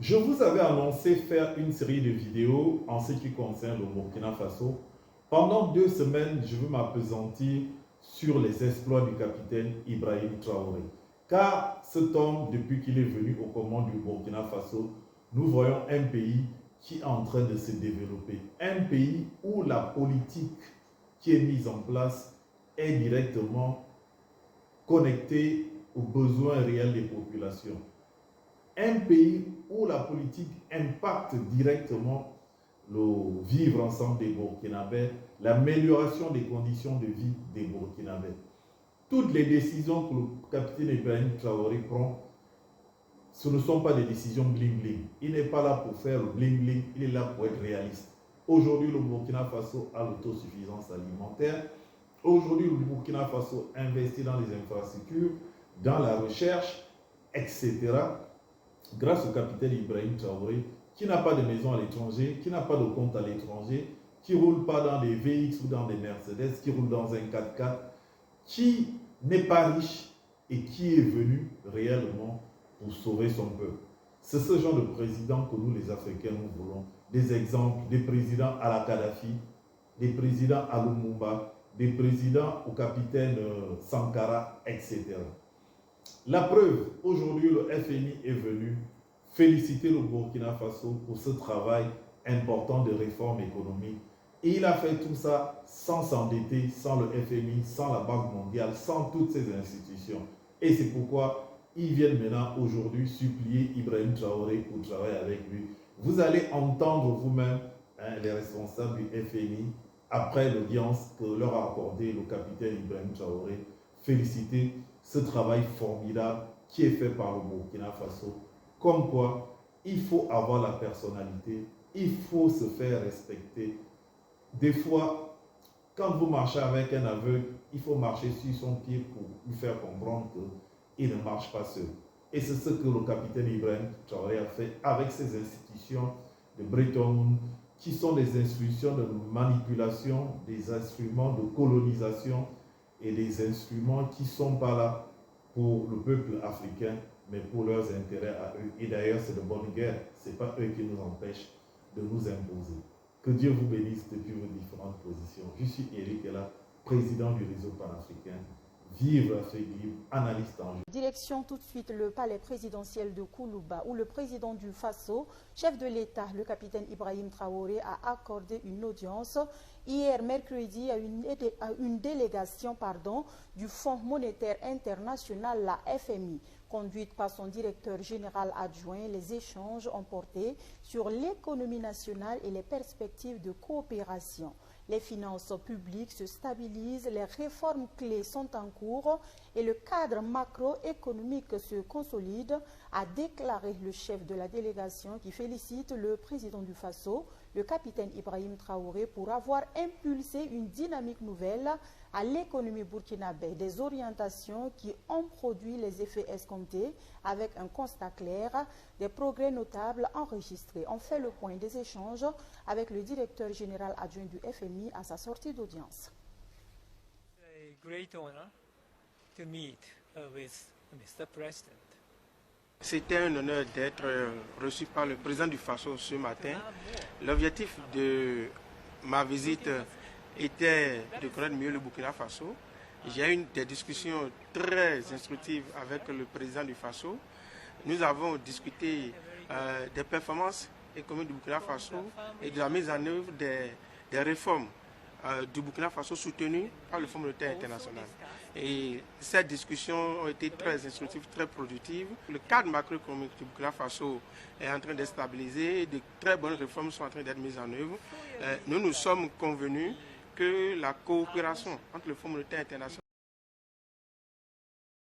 Je vous avais annoncé faire une série de vidéos en ce qui concerne le Burkina Faso. Pendant 2 semaines, je veux m'appesantir sur les exploits du capitaine Ibrahim Traoré. Car cet homme, depuis qu'il est venu aux commandes du Burkina Faso, nous voyons un pays qui est en train de se développer. Un pays où la politique qui est mise en place est directement connectée aux besoins réels des populations. Un pays où la politique impacte directement le vivre ensemble des Burkinabés, l'amélioration des conditions de vie des Burkinabés. Toutes les décisions que le capitaine Ibrahim Traoré prend, ce ne sont pas des décisions bling-bling. Il n'est pas là pour faire le bling-bling, il est là pour être réaliste. Aujourd'hui, le Burkina Faso a l'autosuffisance alimentaire. Aujourd'hui, le Burkina Faso investit dans les infrastructures, dans la recherche, etc. Grâce au capitaine Ibrahim Traoré, qui n'a pas de maison à l'étranger, qui n'a pas de compte à l'étranger, qui ne roule pas dans des VX ou dans des Mercedes, qui roule dans un 4x4, qui n'est pas riche et qui est venu réellement pour sauver son peuple. C'est ce genre de président que nous, les Africains, nous voulons. Des exemples, des présidents à la Kadhafi, des présidents à Lumumba, des présidents au capitaine Sankara, etc. La preuve, aujourd'hui, le FMI est venu féliciter le Burkina Faso pour ce travail important de réforme économique. Et il a fait tout ça sans s'endetter, sans le FMI, sans la Banque mondiale, sans toutes ces institutions. Et c'est pourquoi ils viennent maintenant aujourd'hui supplier Ibrahim Traoré pour travailler avec lui. Vous allez entendre vous-même les responsables du FMI, après l'audience que leur a accordé le capitaine Ibrahim Traoré, féliciter ce travail formidable qui est fait par le Burkina Faso. Comme quoi, il faut avoir la personnalité, il faut se faire respecter. Des fois, quand vous marchez avec un aveugle, il faut marcher sur son pied pour lui faire comprendre qu'il ne marche pas seul. Et c'est ce que le capitaine Ibrahim Traoré a fait avec ces institutions de Bretton Woods, qui sont des institutions de manipulation, des instruments de colonisation et des instruments qui ne sont pas là pour le peuple africain, mais pour leurs intérêts à eux. Et d'ailleurs, c'est de bonne guerre. Ce n'est pas eux qui nous empêchent de nous imposer. Que Dieu vous bénisse depuis vos différentes positions. Je suis Eric Ella, président du réseau panafricain. Vive l'Afrique libre, analyste en jeu. Direction tout de suite le palais présidentiel de Koulouba, où le président du Faso, chef de l'État, le capitaine Ibrahim Traoré, a accordé une audience hier mercredi à une délégation du Fonds monétaire international, la FMI. Conduite par son directeur général adjoint, les échanges ont porté sur l'économie nationale et les perspectives de coopération. Les finances publiques se stabilisent, les réformes clés sont en cours et le cadre macroéconomique se consolide, a déclaré le chef de la délégation qui félicite le président du Faso, le capitaine Ibrahim Traoré, pour avoir impulsé une dynamique nouvelle à l'économie burkinabé, des orientations qui ont produit les effets escomptés avec un constat clair, des progrès notables enregistrés. On fait le point des échanges avec le directeur général adjoint du FMI à sa sortie d'audience. A great honor to meet with Mr. President. C'était un honneur d'être reçu par le président du Faso ce matin. L'objectif de ma visite était de connaître mieux le Burkina Faso. J'ai eu des discussions très instructives avec le président du Faso. Nous avons discuté des performances économiques du Burkina Faso et de la mise en œuvre des réformes du Burkina Faso soutenues par le Fonds monétaire international. Et ces discussions ont été très instructives, très productives. Le cadre macroéconomique du Burkina Faso est en train d'être stabilisé, de très bonnes réformes sont en train d'être mises en œuvre. Nous nous sommes convenus que la coopération entre le Fonds monétaire international